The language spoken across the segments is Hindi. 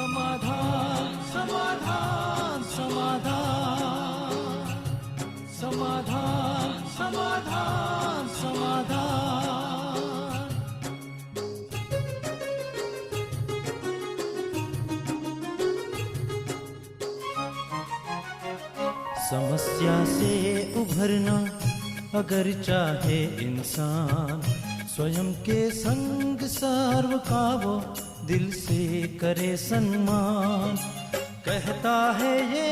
समाधान समाधान समाधान समाधान समाधान समाधान। समस्या से उभरना अगर चाहे इंसान, स्वयं के संग सर्व का वो दिल से करे सम्मान। कहता है ये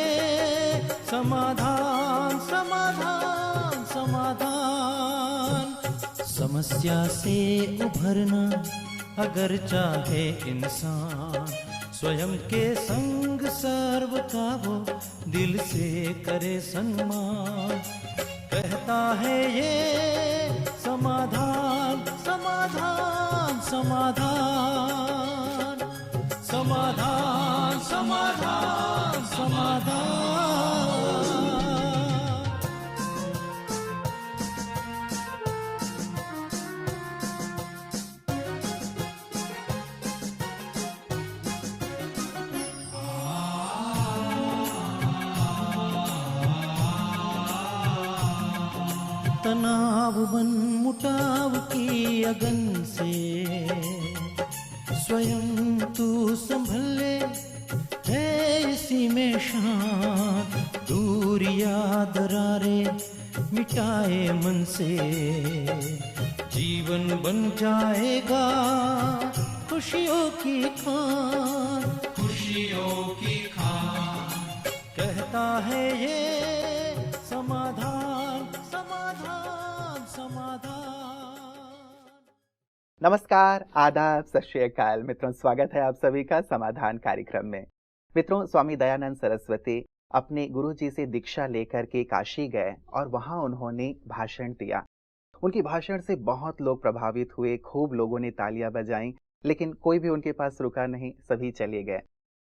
समाधान समाधान समाधान। समस्या से उभरना अगर चाहे इंसान, स्वयं के संग सर्व का वो दिल से करे सम्मान। कहता है ये समाधान समाधान समाधान समाधान समाधान समाधान। तनाव बन मुटाव की अगन से स्वयं तू संभल ले, है इसी में शान। दूरिया दरारे मिटाए मन से, जीवन बन जाएगा खुशियों की खान खुशियों की खान। कहता है ये समाधान समाधान समाधान। नमस्कार, आदाब, सत श्री अकाल मित्रों, स्वागत है आप सभी का समाधान कार्यक्रम में। मित्रों, स्वामी दयानंद सरस्वती अपने गुरुजी से दीक्षा लेकर के काशी गए और वहां उन्होंने भाषण दिया। उनके भाषण से बहुत लोग प्रभावित हुए, खूब लोगों ने तालियां बजाईं, लेकिन कोई भी उनके पास रुका नहीं, सभी चले गए।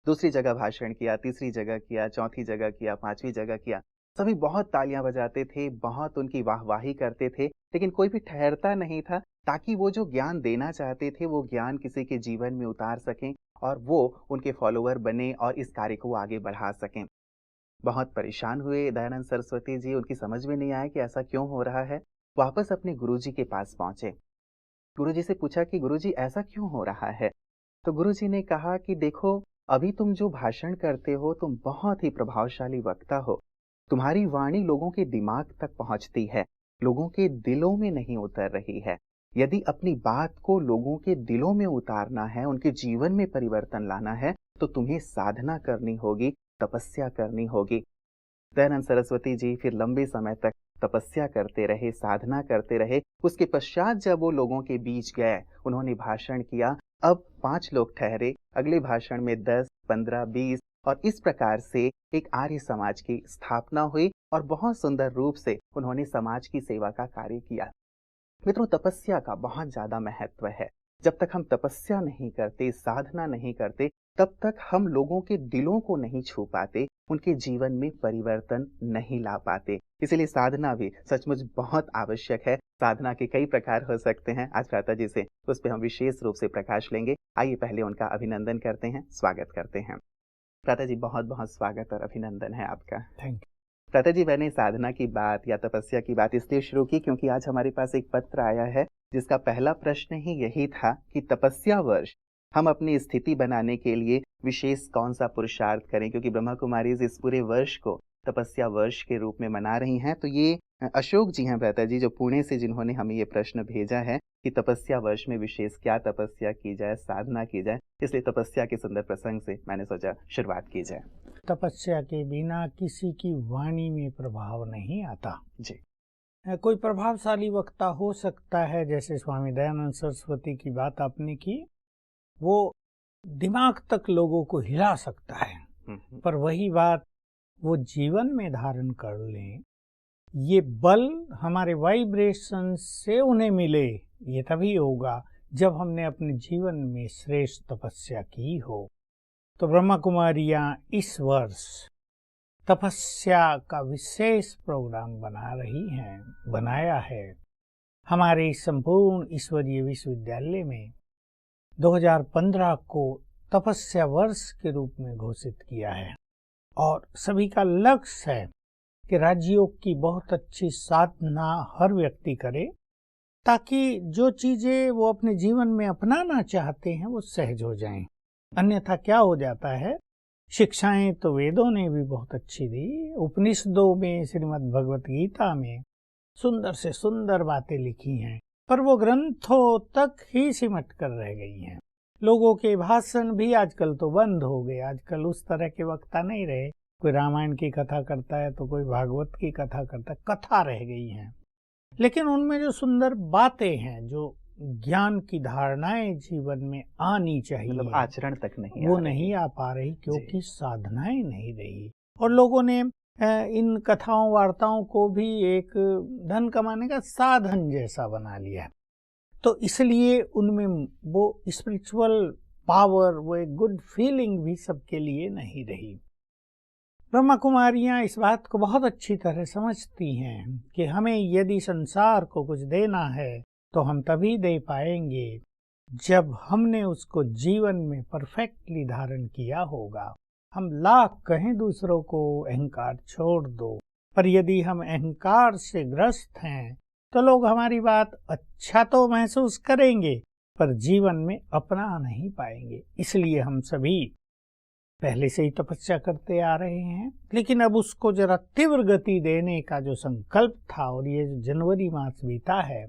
दूसरी जगह भाषण किया, तीसरी जगह किया, चौथी जगह किया, पांचवी जगह किया। सभी बहुत तालियां बजाते थे, बहुत उनकी वाहवाही करते थे, लेकिन कोई भी ठहरता नहीं था ताकि वो जो ज्ञान देना चाहते थे वो ज्ञान किसी के जीवन में उतार सकें और वो उनके फॉलोअर बने और इस कार्य को आगे बढ़ा सकें। बहुत परेशान हुए दयानंद सरस्वती जी, उनकी समझ में नहीं आया कि ऐसा क्यों हो रहा है। वापस अपने गुरुजी के पास पहुंचे। गुरुजी से पूछा कि गुरुजी ऐसा क्यों हो रहा है। तो गुरुजी ने कहा कि देखो, अभी तुम जो भाषण करते हो तुम बहुत ही प्रभावशाली वक्ता हो। तुम्हारी वाणी लोगों के दिमाग तक पहुंचती है, लोगों के दिलों में नहीं उतर रही है। यदि अपनी बात को लोगों के दिलों में उतारना है, उनके जीवन में परिवर्तन लाना है, तो तुम्हें साधना करनी होगी, तपस्या करनी होगी। दयानंद सरस्वती जी फिर लंबे समय तक तपस्या करते रहे, साधना करते रहे। उसके पश्चात जब वो लोगों के बीच गए, उन्होंने भाषण किया। अब 5 लोग ठहरे, अगले भाषण में 10, 15, 20 और इस प्रकार से एक आर्य समाज की स्थापना हुई और बहुत सुंदर रूप से उन्होंने समाज की सेवा का कार्य किया। मित्रों, तपस्या का बहुत ज्यादा महत्व है। जब तक हम तपस्या नहीं करते, साधना नहीं करते, तब तक हम लोगों के दिलों को नहीं छू पाते, उनके जीवन में परिवर्तन नहीं ला पाते। इसलिए साधना भी सचमुच बहुत आवश्यक है। साधना के कई प्रकार हो सकते हैं। आज प्राता जी से उस पर हम विशेष रूप से प्रकाश लेंगे। आइए पहले उनका अभिनंदन करते हैं, स्वागत करते हैं। प्राता जी, बहुत बहुत स्वागत और अभिनंदन है आपका। Thank you. प्राता जी, मैंने साधना की बात या तपस्या की बात इसलिए शुरू की क्योंकि आज हमारे पास एक पत्र आया है जिसका पहला प्रश्न ही यही था कि तपस्या वर्ष हम अपनी स्थिति बनाने के लिए विशेष कौन सा पुरुषार्थ करें, क्योंकि ब्रह्मा कुमारी इस पूरे वर्ष को तपस्या वर्ष के रूप में मना रही हैं। तो ये अशोक जी हैं प्राता जी, जो पुणे से, जिन्होंने हमें ये प्रश्न भेजा है कि तपस्या वर्ष में विशेष क्या तपस्या की जाए, साधना की जाए। इसलिए तपस्या के सुंदर प्रसंग से मैंने सोचा शुरुआत की जाए। तपस्या के बिना किसी की वाणी में प्रभाव नहीं आता जी। कोई प्रभावशाली वक्ता हो सकता है, जैसे स्वामी दयानंद सरस्वती की बात आपने की, वो दिमाग तक लोगों को हिला सकता है, पर वही बात वो जीवन में धारण कर लें, ये बल हमारे वाइब्रेशन से उन्हें मिले, ये तभी होगा जब हमने अपने जीवन में श्रेष्ठ तपस्या की हो। तो ब्रह्मा कुमारियां इस वर्ष तपस्या का विशेष प्रोग्राम बनाया है। हमारे संपूर्ण ईश्वरीय विश्वविद्यालय में 2015 को तपस्या वर्ष के रूप में घोषित किया है और सभी का लक्ष्य है कि राजयोग की बहुत अच्छी साधना हर व्यक्ति करे, ताकि जो चीजें वो अपने जीवन में अपनाना चाहते हैं वो सहज हो जाएं। अन्यथा क्या हो जाता है, शिक्षाएं तो वेदों ने भी बहुत अच्छी दी, उपनिषदों में, श्रीमद् भगवत गीता में सुंदर से सुंदर बातें लिखी हैं, पर वो ग्रंथों तक ही सिमट कर रह गई हैं। लोगों के भाषण भी आजकल तो बंद हो गए, आजकल उस तरह के वक्ता नहीं रहे। कोई रामायण की कथा करता है तो कोई भागवत की कथा करता है, कथा रह गई हैं। लेकिन उनमें जो सुंदर बातें हैं, जो ज्ञान की धारणाएं जीवन में आनी चाहिए, मतलब आचरण तक नहीं वो नहीं आ पा रही, क्योंकि साधनाएं नहीं रही। और लोगों ने इन कथाओं वार्ताओं को भी एक धन कमाने का साधन जैसा बना लिया, तो इसलिए उनमें वो स्पिरिचुअल पावर, वो एक गुड फीलिंग भी सबके लिए नहीं रही। ब्रह्मा कुमारियां इस बात को बहुत अच्छी तरह समझती हैं कि हमें यदि संसार को कुछ देना है तो हम तभी दे पाएंगे जब हमने उसको जीवन में परफेक्टली धारण किया होगा। हम लाख कहें दूसरों को अहंकार छोड़ दो, पर यदि हम अहंकार से ग्रस्त हैं तो लोग हमारी बात अच्छा तो महसूस करेंगे पर जीवन में अपना नहीं पाएंगे। इसलिए हम सभी पहले से ही तपस्या करते आ रहे हैं, लेकिन अब उसको जरा तीव्र गति देने का जो संकल्प था, और ये जो जनवरी मास बीता है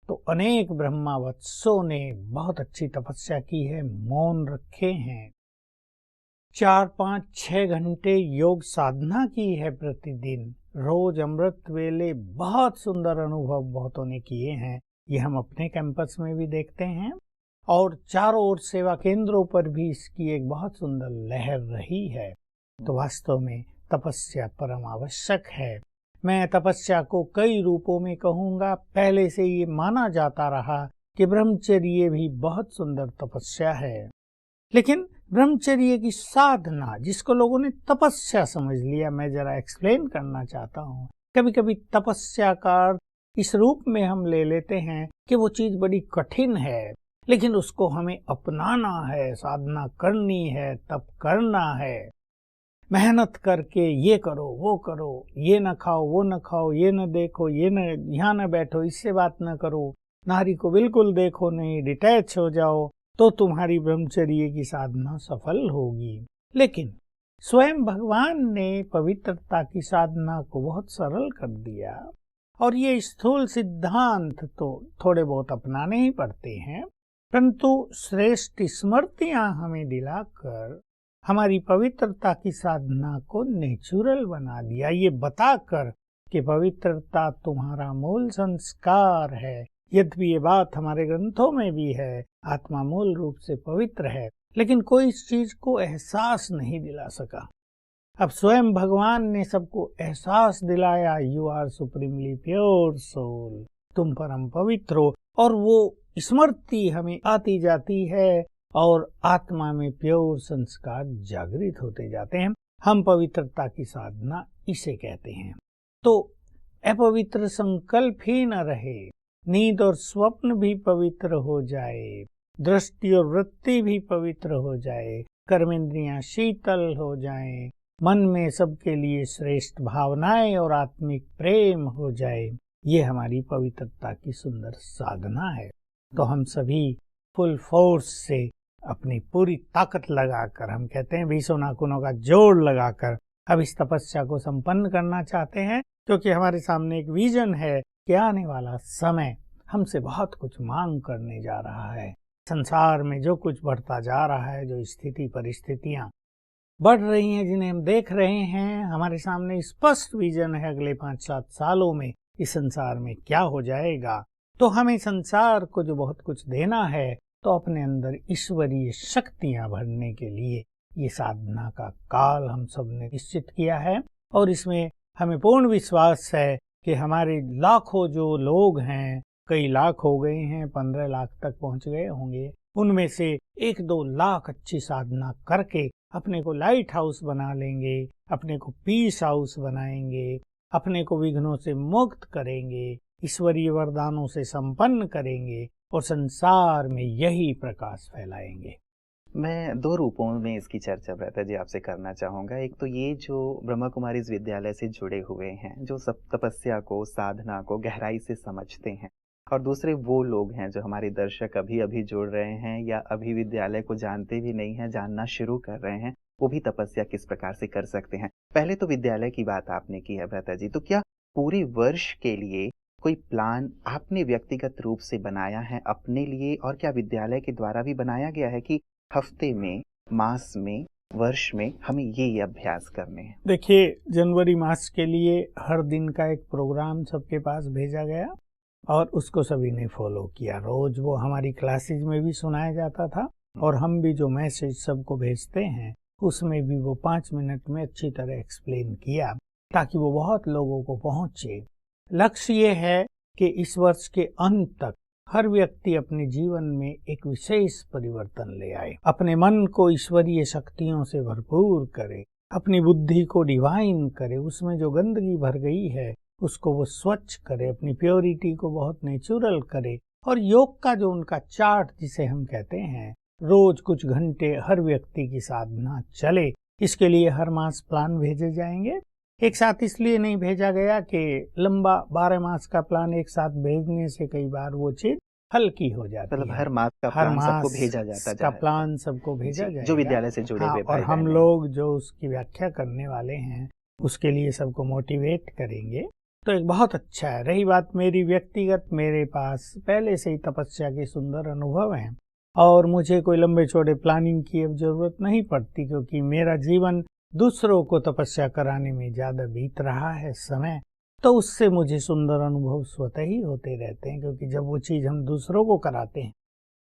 तो अनेक ब्रह्मावत्सों ने बहुत अच्छी तपस्या की है, मौन रखे हैं, 4-5-6 घंटे योग साधना की है प्रतिदिन, रोज अमृत वेले बहुत सुंदर अनुभव बहुतों ने किए हैं। ये हम अपने कैंपस में भी देखते हैं और चारों ओर सेवा केंद्रों पर भी इसकी एक बहुत सुंदर लहर रही है। तो वास्तव में तपस्या परम आवश्यक है। मैं तपस्या को कई रूपों में कहूँगा। पहले से ये माना जाता रहा कि ब्रह्मचर्य भी बहुत सुंदर तपस्या है, लेकिन ब्रह्मचर्य की साधना जिसको लोगों ने तपस्या समझ लिया, मैं जरा एक्सप्लेन करना चाहता हूँ। कभी कभी तपस्या का अर्थ इस रूप में हम ले लेते हैं कि वो चीज बड़ी कठिन है, लेकिन उसको हमें अपनाना है, साधना करनी है, तप करना है, मेहनत करके ये करो वो करो, ये न खाओ वो न खाओ, ये न देखो, ये न यहाँ न बैठो, इससे बात न करो, नारी को बिल्कुल देखो नहीं, डिटैच हो जाओ, तो तुम्हारी ब्रह्मचर्य की साधना सफल होगी। लेकिन स्वयं भगवान ने पवित्रता की साधना को बहुत सरल कर दिया, और ये स्थूल सिद्धांत तो थोड़े बहुत अपनाने ही पड़ते हैं, परंतु श्रेष्ठ स्मृतियां हमें दिलाकर हमारी पवित्रता की साधना को नेचुरल बना दिया, ये बताकर कि पवित्रता तुम्हारा मूल संस्कार है। यद्यपि ये बात हमारे ग्रंथों में भी है, आत्मा मूल रूप से पवित्र है, लेकिन कोई इस चीज को एहसास नहीं दिला सका। अब स्वयं भगवान ने सबको एहसास दिलाया, you are supremely pure soul, तुम परम पवित्र हो, और वो स्मृति हमें आती जाती है और आत्मा में प्योर संस्कार जागृत होते जाते हैं। हम पवित्रता की साधना इसे कहते हैं। तो अपवित्र संकल्प ही न रहे, नींद और स्वप्न भी पवित्र हो जाए, दृष्टि और वृत्ति भी पवित्र हो जाए, कर्मेंद्रियां शीतल हो जाएं, मन में सबके लिए श्रेष्ठ भावनाएं और आत्मिक प्रेम हो जाए, ये हमारी पवित्रता की सुंदर साधना है। तो हम सभी फुल फोर्स से अपनी पूरी ताकत लगाकर, हम कहते हैं 20 नाखूनों का जोड़ लगाकर, अब इस तपस्या को संपन्न करना चाहते हैं, क्योंकि हमारे सामने एक विजन है कि आने वाला समय हमसे बहुत कुछ मांग करने जा रहा है। संसार में जो कुछ बढ़ता जा रहा है, जो स्थिति परिस्थितियां बढ़ रही हैं, जिन्हें हम देख रहे हैं, हमारे सामने स्पष्ट विजन है अगले 5-7 सालों में इस संसार में क्या हो जाएगा। तो हमें संसार को जो बहुत कुछ देना है, तो अपने अंदर ईश्वरीय शक्तियां भरने के लिए ये साधना का काल हम सब ने निश्चित किया है, और इसमें हमें पूर्ण विश्वास है कि हमारे लाखों जो लोग हैं, कई लाख हो गए हैं, 15 लाख तक पहुंच गए होंगे, उनमें से 1-2 लाख अच्छी साधना करके अपने को लाइट हाउस बना लेंगे, अपने को पीस हाउस बनाएंगे, अपने को विघ्नों से मुक्त करेंगे, ईश्वरीय वरदानों से संपन्न करेंगे और संसार में यही प्रकाश फैलाएंगे। मैं दो रूपों में इसकी चर्चा भ्राता जी आपसे करना चाहूँगा। एक तो ये जो ब्रह्मा कुमारीज़ विद्यालय से जुड़े हुए हैं, जो सब तपस्या को, साधना को गहराई से समझते हैं, और दूसरे वो लोग हैं जो हमारे दर्शक अभी-अभी जुड़ रहे हैं या अभी विद्यालय को जानते भी नहीं हैं, जानना शुरू कर रहे हैं, वो भी तपस्या किस प्रकार से कर सकते हैं। पहले तो विद्यालय की बात आपने की है भ्राता जी, तो क्या पूरे वर्ष के लिए कोई प्लान आपने व्यक्तिगत रूप से बनाया है अपने लिए, और क्या विद्यालय के द्वारा भी बनाया गया है कि हफ्ते में, मास में, वर्ष में हमें ये अभ्यास करने हैं? देखिए, जनवरी मास के लिए हर दिन का एक प्रोग्राम सबके पास भेजा गया और उसको सभी ने फॉलो किया। रोज वो हमारी क्लासेज में भी सुनाया जाता था और हम भी जो मैसेज सबको भेजते हैं उसमें भी वो 5 मिनट में अच्छी तरह एक्सप्लेन किया ताकि वो बहुत लोगों को पहुंचे। लक्ष्य ये है कि इस वर्ष के अंत तक हर व्यक्ति अपने जीवन में एक विशेष परिवर्तन ले आए, अपने मन को ईश्वरीय शक्तियों से भरपूर करे, अपनी बुद्धि को डिवाइन करे, उसमें जो गंदगी भर गई है उसको वो स्वच्छ करे, अपनी प्योरिटी को बहुत नेचुरल करे, और योग का जो उनका चार्ट जिसे हम कहते हैं, रोज कुछ घंटे हर व्यक्ति की साधना चले। इसके लिए हर मास प्लान भेजे जाएंगे। एक साथ इसलिए नहीं भेजा गया कि लंबा 12 मास का प्लान एक साथ भेजने से कई बार वो चीज हल्की हो जाती है। हर मास का प्लान सबको भेजा जाता का प्लान सबको भेजा जाएगा जो विद्यालय से जुड़े हुए और हम लोग जो उसकी व्याख्या करने वाले हैं उसके लिए सबको मोटिवेट करेंगे, तो एक बहुत अच्छा है। रही बात मेरी व्यक्तिगत, मेरे पास पहले से ही तपस्या के सुंदर अनुभव हैं और मुझे कोई लंबे चौड़े प्लानिंग की अब जरूरत नहीं पड़ती, क्योंकि मेरा जीवन दूसरों को तपस्या कराने में ज्यादा बीत रहा है समय, तो उससे मुझे सुंदर अनुभव स्वतः ही होते रहते हैं। क्योंकि जब वो चीज हम दूसरों को कराते हैं,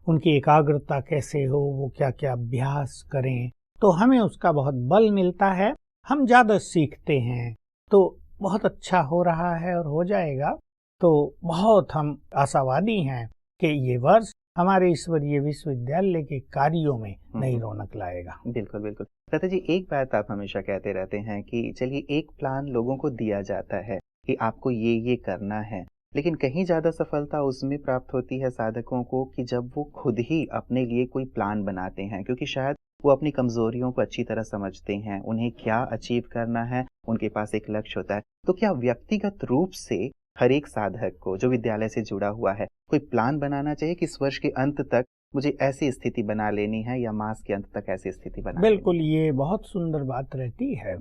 उनकी एकाग्रता कैसे हो, वो क्या क्या अभ्यास करें, तो हमें उसका बहुत बल मिलता है, हम ज्यादा सीखते हैं, तो बहुत अच्छा हो रहा है और हो जाएगा। तो बहुत हम आशावादी हैं कि ये वर्ष हमारे ईश्वरीय विश्वविद्यालय के कार्यों में नई रौनक लाएगा। बिल्कुल बिल्कुल। भ्राता जी, एक बात आप हमेशा कहते रहते हैं कि चलिए एक प्लान लोगों को दिया जाता है कि आपको ये करना है, लेकिन कहीं ज्यादा सफलता उसमें प्राप्त होती है साधकों को कि जब वो खुद ही अपने लिए कोई प्लान बनाते हैं, क्योंकि शायद वो अपनी कमजोरियों को अच्छी तरह समझते हैं, उन्हें क्या अचीव करना है, उनके पास एक लक्ष्य होता है। तो क्या व्यक्तिगत रूप से हर एक साधक को जो विद्यालय से जुड़ा हुआ है कोई प्लान बनाना चाहिए कि इस वर्ष के अंत तक मुझे ऐसी स्थिति बना लेनी है या मास के अंत तक ऐसी स्थिति बना बिल्कुल, ये बहुत सुंदर बात रहती है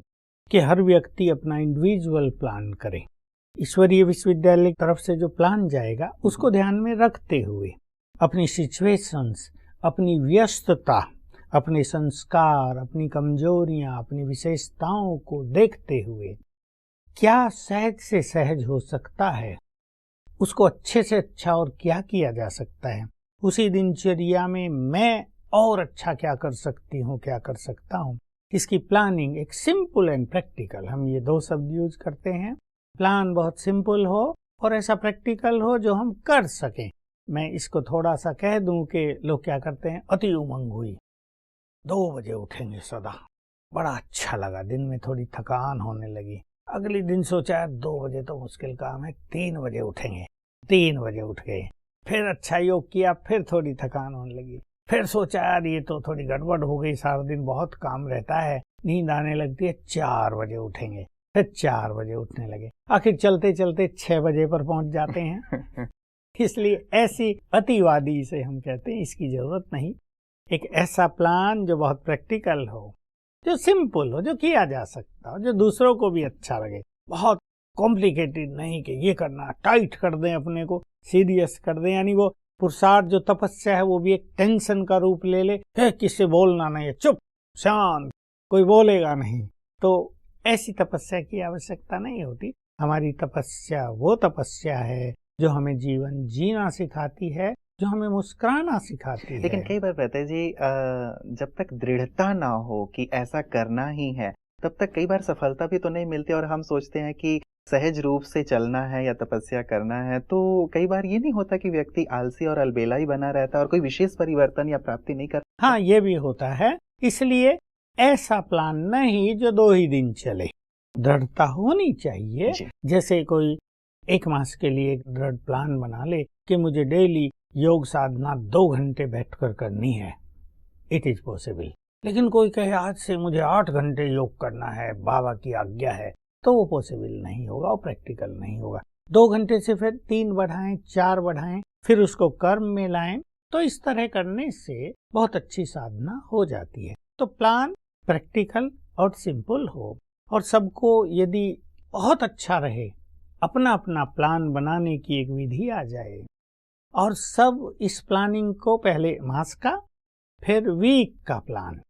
कि हर व्यक्ति अपना इंडिविजुअल प्लान करे। ईश्वरीय विश्वविद्यालय की तरफ से जो प्लान जाएगा उसको ध्यान में रखते हुए अपनी सिचुएशंस, अपनी व्यस्तता, अपने संस्कार, अपनी कमजोरियां, अपनी विशेषताओं को देखते हुए क्या सहज से सहज हो सकता है, उसको अच्छे से अच्छा और क्या किया जा सकता है, उसी दिनचर्या में मैं और अच्छा क्या कर सकती हूँ, क्या कर सकता हूँ, इसकी प्लानिंग एक सिंपल एंड प्रैक्टिकल, हम ये 2 शब्द यूज करते हैं। प्लान बहुत सिंपल हो और ऐसा प्रैक्टिकल हो जो हम कर सकें। मैं इसको थोड़ा सा कह दूं कि लोग क्या करते हैं, अति उमंग हुई, 2 बजे उठेंगे सदा, बड़ा अच्छा लगा, दिन में थोड़ी थकान होने लगी, अगले दिन सोचा यार 2 बजे तो मुश्किल काम है, 3 बजे उठेंगे, 3 बजे उठ गए, फिर अच्छा योग किया, फिर थोड़ी थकान होने लगी, फिर सोचा यार ये तो थोड़ी गड़बड़ हो गई, सारा दिन बहुत काम रहता है, नींद आने लगती है, 4 बजे उठेंगे, फिर 4 बजे उठने लगे, आखिर चलते चलते 6 बजे पर पहुंच जाते हैं। इसलिए ऐसी अतिवादी से हम कहते हैं इसकी जरूरत नहीं। एक ऐसा प्लान जो बहुत प्रैक्टिकल हो, जो सिंपल हो, जो किया जा सकता हो, जो दूसरों को भी अच्छा लगे, बहुत कॉम्प्लिकेटेड नहीं कि ये करना, टाइट कर दें अपने को, सीरियस कर दें, यानी वो पुरुषार्थ जो तपस्या है वो भी एक टेंशन का रूप ले ले, किससे बोलना नहीं है, चुप शांत, कोई बोलेगा नहीं, तो ऐसी तपस्या की आवश्यकता नहीं होती। हमारी तपस्या वो तपस्या है जो हमें जीवन जीना सिखाती है, जो हमें मुस्कुराना सिखाती है। लेकिन कई बार कहते हैं जी, जब तक दृढ़ता ना हो कि ऐसा करना ही है, तब तक कई बार सफलता भी तो नहीं मिलती, और हम सोचते हैं कि सहज रूप से चलना है या तपस्या करना है, तो कई बार ये नहीं होता कि व्यक्ति आलसी और अलबेला ही बना रहता है और कोई विशेष परिवर्तन या प्राप्ति नहीं कर। हाँ, ये भी होता है। इसलिए ऐसा प्लान नहीं जो 2 ही दिन चले, दृढ़ता होनी चाहिए। जैसे कोई 1 मास के लिए एक दृढ़ प्लान बना ले कि मुझे डेली योग साधना 2 घंटे बैठकर करनी है, इट इज पॉसिबल। लेकिन कोई कहे आज से मुझे 8 घंटे योग करना है, बाबा की आज्ञा है, तो वो पॉसिबल नहीं होगा और प्रैक्टिकल नहीं होगा। 2 घंटे से फिर 3 बढ़ाएं, 4 बढ़ाएं, फिर उसको कर्म में लाएं, तो इस तरह करने से बहुत अच्छी साधना हो जाती है। तो प्लान प्रैक्टिकल और सिंपल हो, और सबको यदि बहुत अच्छा रहे, अपना अपना प्लान बनाने की एक विधि आ जाए, और सब इस प्लानिंग को पहले मास का, फिर वीक का प्लान,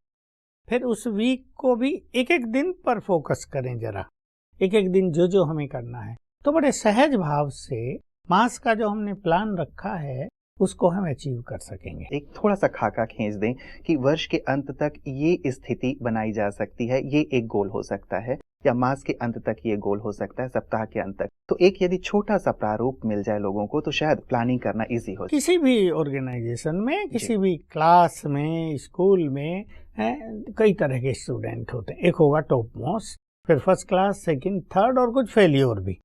फिर उस वीक को भी एक एक दिन पर फोकस करें, जरा एक एक दिन जो जो हमें करना है, तो बड़े सहज भाव से मास का जो हमने प्लान रखा है उसको हम अचीव कर सकेंगे। एक थोड़ा सा खाका खींच दें कि वर्ष के अंत तक ये स्थिति बनाई जा सकती है, ये एक गोल हो सकता है, या मास के अंत तक ये गोल हो सकता है, सप्ताह के अंत तक। तो एक यदि छोटा सा प्रारूप मिल जाए लोगों को, तो शायद प्लानिंग करना इजी हो। किसी भी ऑर्गेनाइजेशन में, किसी भी क्लास में, स्कूल में कई तरह के स्टूडेंट होते हैं। एक होगा टॉप मोस्ट, फिर फर्स्ट क्लास, सेकंड, थर्ड, और कुछ फेल्योर भी।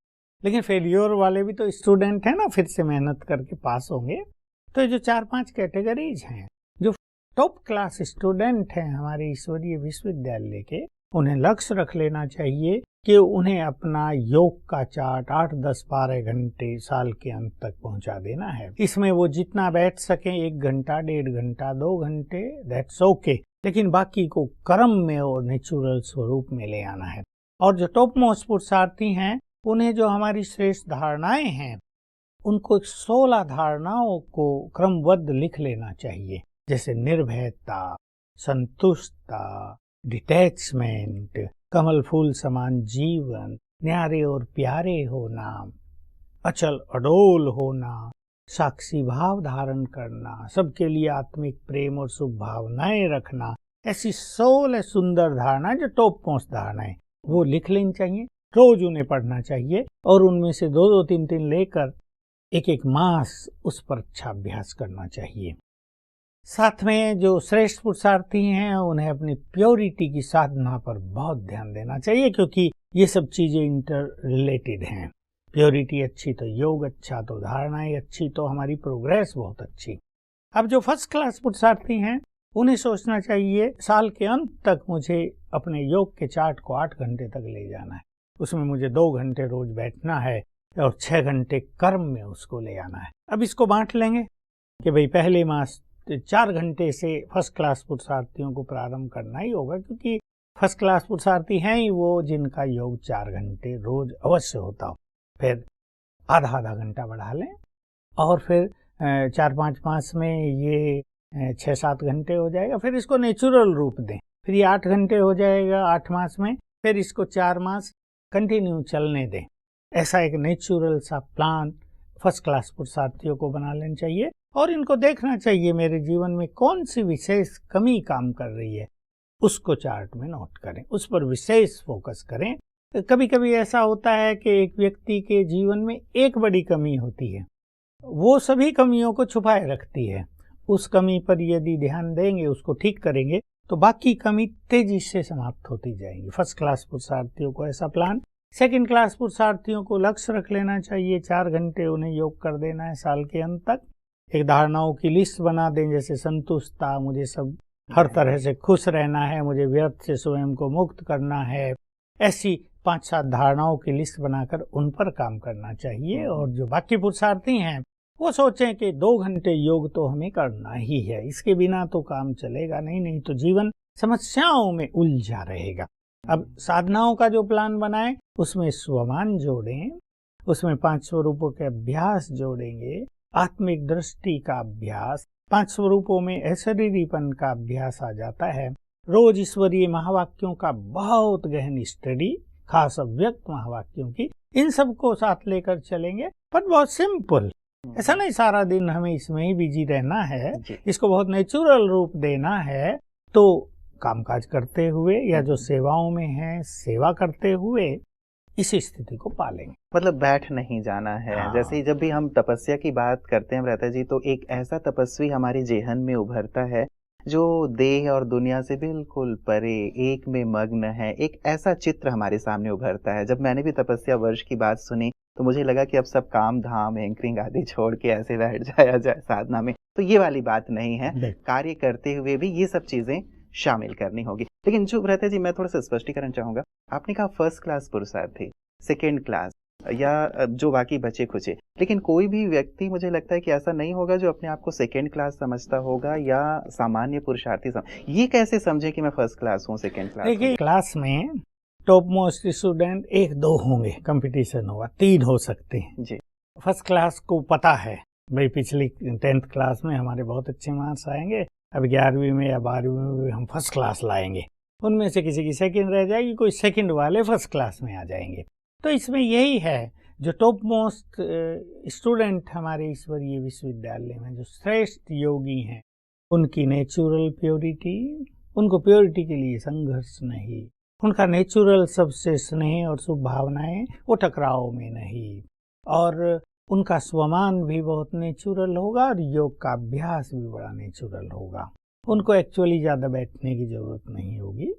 लेकिन फेल्योर वाले भी तो स्टूडेंट हैं ना, फिर से मेहनत करके पास होंगे। तो जो 4-5 कैटेगरीज हैं, जो टॉप क्लास स्टूडेंट हैं हमारे ईश्वरीय विश्वविद्यालय के, उन्हें लक्ष्य रख लेना चाहिए कि उन्हें अपना योग का चार्ट 8, 10, 12 घंटे साल के अंत तक पहुंचा देना है। इसमें वो जितना बैठ सकें, 1 घंटा, 1.5 घंटा, 2 घंटे, दैट्स ओके, लेकिन बाकी को कर्म में और नेचुरल स्वरूप में ले आना है। और जो टॉप मोस्ट पुरुषार्थी हैं, उन्हें जो हमारी श्रेष्ठ धारणाएं हैं, उनको 16 धारणाओं को क्रमबद्ध लिख लेना चाहिए, जैसे निर्भयता, संतुष्टता, डिटैचमेंट, कमल फूल समान जीवन, न्यारे और प्यारे होना, अचल अडोल होना, साक्षी भाव धारण करना, सबके लिए आत्मिक प्रेम और शुभ भावनाएं रखना, ऐसी 16 सुंदर धारणा जो टॉप मोस्ट धारणाएं, वो लिख लेनी चाहिए। रोज उन्हें पढ़ना चाहिए, और उनमें से 2-2, 3-3 लेकर एक एक मास उस पर अच्छा अभ्यास करना चाहिए। साथ में जो श्रेष्ठ पुरुषार्थी हैं, उन्हें अपनी प्योरिटी की साधना पर बहुत ध्यान देना चाहिए, क्योंकि ये सब चीजें इंटर रिलेटेड हैं। प्योरिटी अच्छी तो योग अच्छा, तो धारणाएं अच्छी तो हमारी प्रोग्रेस बहुत अच्छी। अब जो फर्स्ट क्लास पुरुषार्थी हैं, उन्हें सोचना चाहिए साल के अंत तक मुझे अपने योग के चार्ट को 8 घंटे तक ले जाना है, उसमें मुझे 2 घंटे रोज बैठना है, और 6 घंटे कर्म में उसको ले आना है। अब इसको बांट लेंगे कि भाई पहले मास 4 घंटे से फर्स्ट क्लास पुरुषार्थियों को प्रारंभ करना ही होगा, क्योंकि फर्स्ट क्लास पुरुषार्थी हैं ही वो जिनका योग 4 घंटे रोज अवश्य होता हो। फिर आधा घंटा बढ़ा लें, और फिर 4-5 मास में ये 6-7 घंटे हो जाएगा। फिर इसको नेचुरल रूप दें, फिर ये 8 घंटे हो जाएगा 8 मास में, फिर इसको 4 मास कंटिन्यू चलने दें। ऐसा एक नेचुरल सा प्लान फर्स्ट क्लास पुरुषार्थियों को बना लेना चाहिए, और इनको देखना चाहिए मेरे जीवन में कौन सी विशेष कमी काम कर रही है, उसको चार्ट में नोट करें, उस पर विशेष फोकस करें। कभी कभी ऐसा होता है कि एक व्यक्ति के जीवन में एक बड़ी कमी होती है, वो सभी कमियों को छुपाए रखती है। उस कमी पर यदि ध्यान देंगे, उसको ठीक करेंगे, तो बाकी कमी तेजी से समाप्त होती जाएंगी। फर्स्ट क्लास पुरुषार्थियों को ऐसा प्लान। सेकंड क्लास पुरुषार्थियों को लक्ष्य रख लेना चाहिए, 4 घंटे उन्हें योग कर देना है साल के अंत तक। एक धारणाओं की लिस्ट बना दें, जैसे संतुष्टता, मुझे सब हर तरह से खुश रहना है, मुझे व्यर्थ से स्वयं को मुक्त करना है। ऐसी 5-7 धारणाओं की लिस्ट बनाकर उन पर काम करना चाहिए। और जो बाकी पुरुषार्थी हैं, वो सोचें कि 2 घंटे योग तो हमें करना ही है, इसके बिना तो काम चलेगा नहीं तो जीवन समस्याओं में उलझा रहेगा। अब साधनाओं का जो प्लान बनाएं, उसमें स्वमान जोड़ें, उसमें 5 स्वरूपों के अभ्यास जोड़ेंगे, आत्मिक दृष्टि का अभ्यास, 5 स्वरूपों में अशरीरीपन का अभ्यास आ जाता है। रोज ईश्वरीय महावाक्यों का बहुत गहन स्टडी, खास अव्यक्त महावाक्यों की, इन सब को साथ लेकर चलेंगे। पर बहुत सिंपल, ऐसा नहीं सारा दिन हमें इसमें ही बिजी रहना है, इसको बहुत नेचुरल रूप देना है। तो कामकाज करते हुए या जो सेवाओं में है, सेवा करते हुए इस स्थिति को पालेंगे। मतलब बैठ नहीं जाना है। हाँ। जैसे जब भी हम तपस्या की बात करते हैं रहता जी, तो एक ऐसा तपस्वी हमारी जेहन में उभरता है जो देह और दुनिया से बिल्कुल परे, एक में मग्न है। एक ऐसा चित्र हमारे सामने उभरता है। जब मैंने भी तपस्या वर्ष की बात सुनी, तो मुझे लगा कि अब सब काम धाम एंकरिंग आदि छोड़ के ऐसे बैठ जाया जाए साधना में, तो ये वाली बात नहीं है। कार्य करते हुए भी ये सब चीजें शामिल करनी होगी। लेकिन जो भ्राता जी, मैं थोड़ा सा स्पष्टीकरण चाहूंगा। आपने कहा फर्स्ट क्लास पुरुषार्थी, सेकेंड क्लास, या जो बाकी बचे खुचे, लेकिन कोई भी व्यक्ति मुझे लगता है कि ऐसा नहीं होगा जो अपने आप को सेकेंड क्लास समझता होगा या सामान्य पुरुषार्थी ये कैसे समझे कि मैं फर्स्ट क्लास हूँ, सेकेंड क्लास? देखिए, क्लास में टॉप मोस्ट स्टूडेंट 1-2 होंगे, कंपटीशन होगा, 3 हो सकते हैं जी। फर्स्ट क्लास को पता है भाई पिछली 10th क्लास में हमारे बहुत अच्छे मार्क्स आएंगे, अब 11वीं में या 12वीं में भी हम फर्स्ट क्लास लाएंगे, उनमें से किसी की सेकंड रह जाएगी, कोई सेकंड वाले फर्स्ट क्लास में आ जाएंगे। तो इसमें यही है, जो टॉप मोस्ट स्टूडेंट हमारे ईश्वरीय विश्वविद्यालय में जो श्रेष्ठ योगी हैं, उनकी नेचुरल प्योरिटी, उनको प्योरिटी के लिए संघर्ष नहीं, उनका नेचुरल सबसे स्नेह और शुभ भावनाएं, वो टकराव में नहीं, और उनका स्वमान भी बहुत नेचुरल होगा और योग का अभ्यास भी बड़ा नेचुरल होगा। उनको एक्चुअली ज़्यादा बैठने की जरूरत नहीं होगी,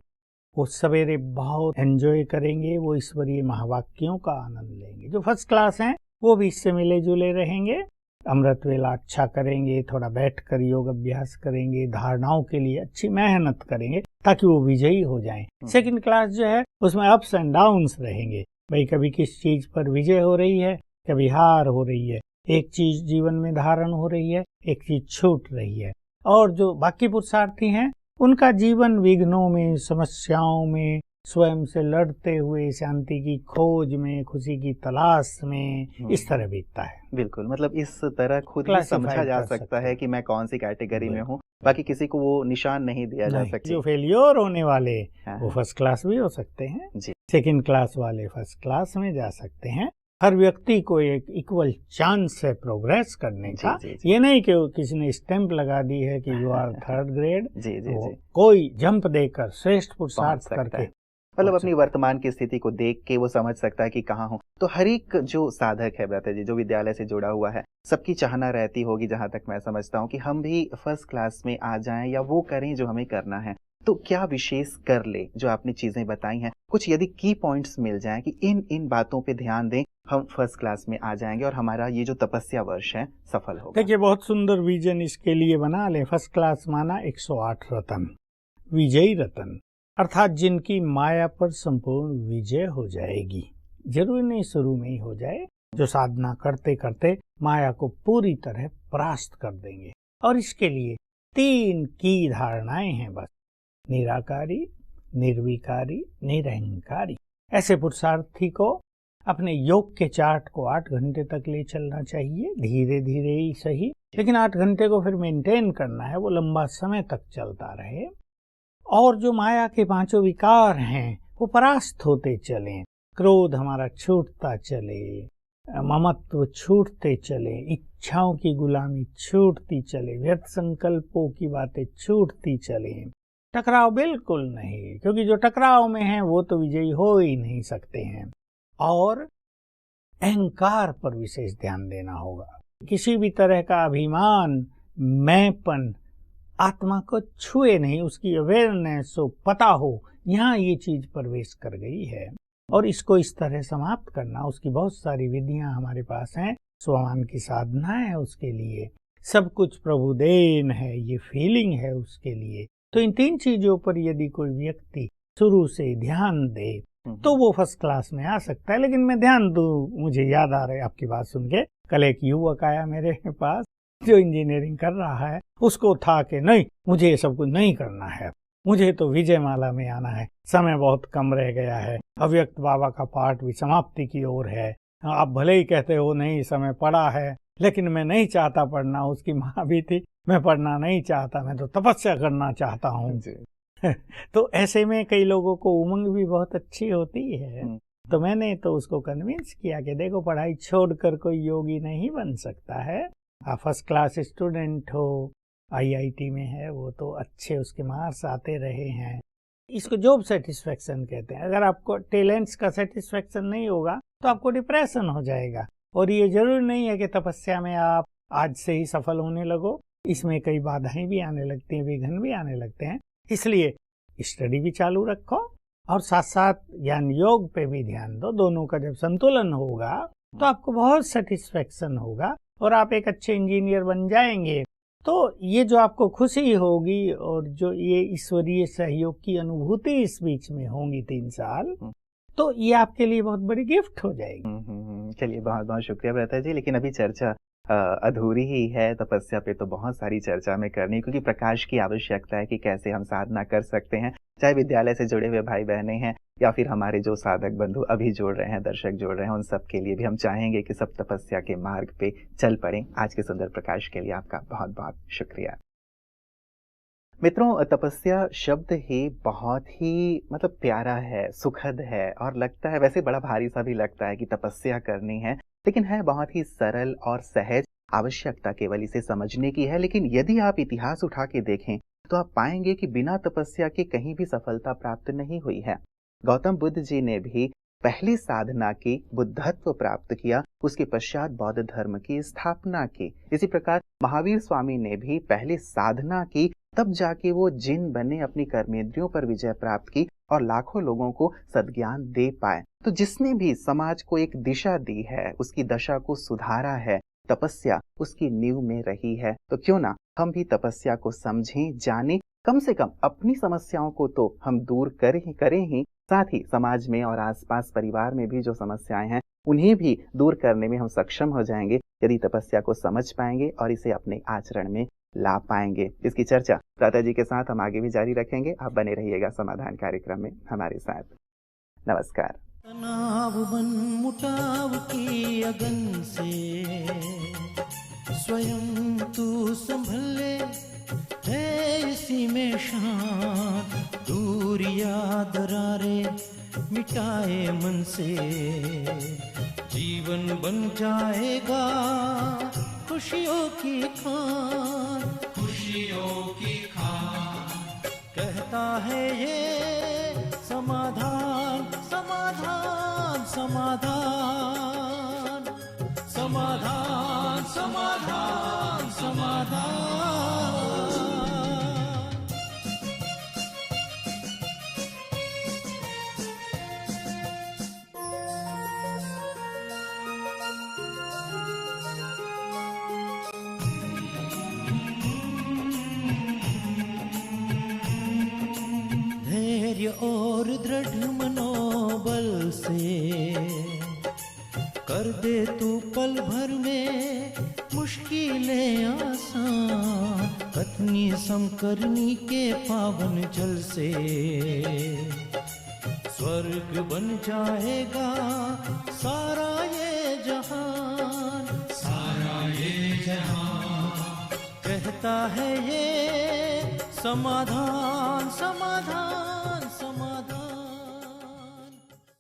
वो सवेरे बहुत एंजॉय करेंगे, वो ईश्वरीय महावाक्यों का आनंद लेंगे। जो फर्स्ट क्लास हैं वो भी इससे मिले जुले रहेंगे, अमृत वेला अच्छा करेंगे, थोड़ा बैठकर योग अभ्यास करेंगे, धारणाओं के लिए अच्छी मेहनत करेंगे ताकि वो विजयी हो जाएं। सेकंड क्लास जो है उसमें अप्स एंड डाउन्स रहेंगे, भाई कभी किस चीज पर विजय हो रही है, कभी हार हो रही है, एक चीज जीवन में धारण हो रही है, एक चीज छूट रही है। और जो बाकी पुरुषार्थी हैं उनका जीवन विघ्नों में, समस्याओं में, स्वयं से लड़ते हुए, शांति की खोज में, खुशी की तलाश में, इस तरह बीतता है। बिल्कुल, मतलब इस तरह खुद ही समझा जा सकता है कि मैं कौन सी कैटेगरी में हूँ, बाकी किसी को वो निशान नहीं दिया जा सकता। जो फेलियर होने वाले वो फर्स्ट क्लास भी हो सकते हैं, सेकंड क्लास वाले फर्स्ट क्लास में जा सकते हैं। हर व्यक्ति को एक इक्वल चांस है प्रोग्रेस करने का। ये नहीं कि किसी ने स्टैंप लगा दी है कि यू आर थर्ड ग्रेड, कोई जंप देकर श्रेष्ठ पुरुषार्थ करके, मतलब अपनी वर्तमान की स्थिति को देख के वो समझ सकता है कि कहाँ हूँ। तो हर एक जो साधक है भ्राता जी, जो विद्यालय से जुड़ा हुआ है, सबकी चाहना रहती होगी, जहां तक मैं समझता हूँ, कि हम भी फर्स्ट क्लास में आ जाएं या वो करें जो हमें करना है। तो क्या विशेष कर ले जो आपने चीजें बताई हैं, कुछ यदि की पॉइंट्स मिल जाएं कि इन बातों पे ध्यान दें, हम फर्स्ट क्लास में आ जाएंगे और हमारा ये जो तपस्या वर्ष है सफल होगा। देखिए, बहुत सुंदर विजन इसके लिए बना ले। फर्स्ट क्लास माना 108 रतन, विजयी रतन, अर्थात जिनकी माया पर संपूर्ण विजय हो जाएगी। जरूरी नहीं शुरू में ही हो जाए, जो साधना करते करते माया को पूरी तरह परास्त कर देंगे। और इसके लिए 3 की धारणाएं हैं बस: निराकारी, निर्विकारी, निरहंकारी। ऐसे पुरुषार्थी को अपने योग के चार्ट को 8 घंटे तक ले चलना चाहिए, धीरे धीरे ही सही, लेकिन 8 घंटे को फिर मेंटेन करना है, वो लंबा समय तक चलता रहे। और जो माया के 5 विकार हैं वो परास्त होते चलें, क्रोध हमारा छूटता चले, ममत्व छूटते चले, इच्छाओं की गुलामी छूटती चले, व्यर्थ संकल्पों की बातें छूटती चले, टकराव बिल्कुल नहीं, क्योंकि जो टकराव में है वो तो विजयी हो ही नहीं सकते हैं। और अहंकार पर विशेष ध्यान देना होगा। किसी भी तरह का अभिमान, मैंपन आत्मा को छुए नहीं, उसकी अवेयरनेस हो, पता हो यहाँ ये चीज प्रवेश कर गई है, और इसको इस तरह समाप्त करना, उसकी बहुत सारी विधियां हमारे पास हैं। स्वमान की साधना है उसके लिए, सब कुछ प्रभु देन है, ये फीलिंग है उसके लिए। तो इन 3 चीजों पर यदि कोई व्यक्ति शुरू से ध्यान दे तो वो फर्स्ट क्लास में आ सकता है। लेकिन मैं ध्यान दूं, मुझे याद आ रहा है आपकी बात सुन के, कल एक युवक आया मेरे पास जो इंजीनियरिंग कर रहा है, उसको था कि नहीं, मुझे ये सब कुछ नहीं करना है, मुझे तो विजय माला में आना है, समय बहुत कम रह गया है, अव्यक्त बाबा का पाठ भी समाप्ति की ओर है, आप भले ही कहते हो नहीं समय पड़ा है, लेकिन मैं नहीं चाहता पढ़ना। उसकी माँ भी थी, मैं पढ़ना नहीं चाहता, मैं तो तपस्या करना चाहता हूँ। तो ऐसे में कई लोगों को उमंग भी बहुत अच्छी होती है। तो मैंने तो उसको कन्विंस किया कि देखो, पढ़ाई छोड़कर कोई योगी नहीं बन सकता है। आप फर्स्ट क्लास स्टूडेंट हो, IIT में है वो, तो अच्छे उसके मार्क्स आते रहे हैं, इसको जॉब सेटिस्फेक्शन कहते हैं। अगर आपको टैलेंट्स का सेटिस्फेक्शन नहीं होगा तो आपको डिप्रेशन हो जाएगा। और ये जरूरी नहीं है कि तपस्या में आप आज से ही सफल होने लगो, इसमें कई बाधाएं भी आने लगती हैं, विघ्न भी आने लगते हैं। इसलिए स्टडी भी चालू रखो और साथ साथ ज्ञान योग पे भी ध्यान दो। दोनों का जब संतुलन होगा तो आपको बहुत सेटिस्फेक्शन होगा और आप एक अच्छे इंजीनियर बन जाएंगे। तो ये जो आपको खुशी होगी और जो ये ईश्वरीय सहयोग की अनुभूति इस बीच में होंगी 3 साल, तो ये आपके लिए बहुत बड़ी गिफ्ट हो जाएगी। चलिए, बहुत बहुत शुक्रिया भ्राता जी। लेकिन अभी चर्चा अधूरी ही है। तपस्या पे तो बहुत सारी चर्चा में करनी, क्योंकि प्रकाश की आवश्यकता है कि कैसे हम साधना कर सकते हैं, चाहे विद्यालय से जुड़े हुए भाई बहने हैं या फिर हमारे जो साधक बंधु अभी जोड़ रहे हैं, दर्शक जोड़ रहे हैं, उन सब के लिए भी हम चाहेंगे कि सब तपस्या के मार्ग पे चल पड़ें। आज के सुंदर प्रकाश के लिए आपका बहुत बहुत शुक्रिया। मित्रों, तपस्या शब्द ही बहुत ही प्यारा है, सुखद है और लगता है, वैसे बड़ा भारी सा भी लगता है कि तपस्या करनी है, लेकिन है बहुत ही सरल और सहज। आवश्यकता केवल इसे समझने की है। लेकिन यदि आप इतिहास उठा के देखें तो आप पाएंगे कि बिना तपस्या के कहीं भी सफलता प्राप्त नहीं हुई है। गौतम बुद्ध जी ने भी पहली साधना की, बुद्धत्व प्राप्त किया, उसके पश्चात बौद्ध धर्म की स्थापना की। इसी प्रकार महावीर स्वामी ने भी पहले साधना की, तब जाके वो जिन बने, अपनी कर्मेंद्रियों पर विजय प्राप्त की और लाखों लोगों को सद्ज्ञान दे पाए। तो जिसने भी समाज को एक दिशा दी है, उसकी दशा को सुधारा है, तपस्या उसकी नींव में रही है। तो क्यों ना हम भी तपस्या को समझें, जानें, कम से कम अपनी समस्याओं को तो हम दूर करें ही, साथ ही समाज में और आसपास परिवार में भी जो समस्याएं हैं उन्हें भी दूर करने में हम सक्षम हो जाएंगे यदि तपस्या को समझ पाएंगे और इसे अपने आचरण में ला पाएंगे। इसकी चर्चा भ्राता जी के साथ हम आगे भी जारी रखेंगे। आप बने रहिएगा समाधान कार्यक्रम में हमारे साथ। नमस्कार। तनाव मन मुटाव की अगन से स्वयं तू संभल ले, है इसी में शान, दूर याद दरारे मिटाए मन से, जीवन बन जाएगा खुशियों की खान, खुशियों की खान। कहता है ये समाधान, समाधान, समाधान, समाधान, समाधान, समाधान। धैर्य और दृढ़ मनोबल से कर दे तू पल भर में मुश्किलें आसान, कथनी समकरनी के पावन जल से स्वर्ग बन जाएगा सारा ये जहान, सारा ये जहान। कहता है ये समाधान,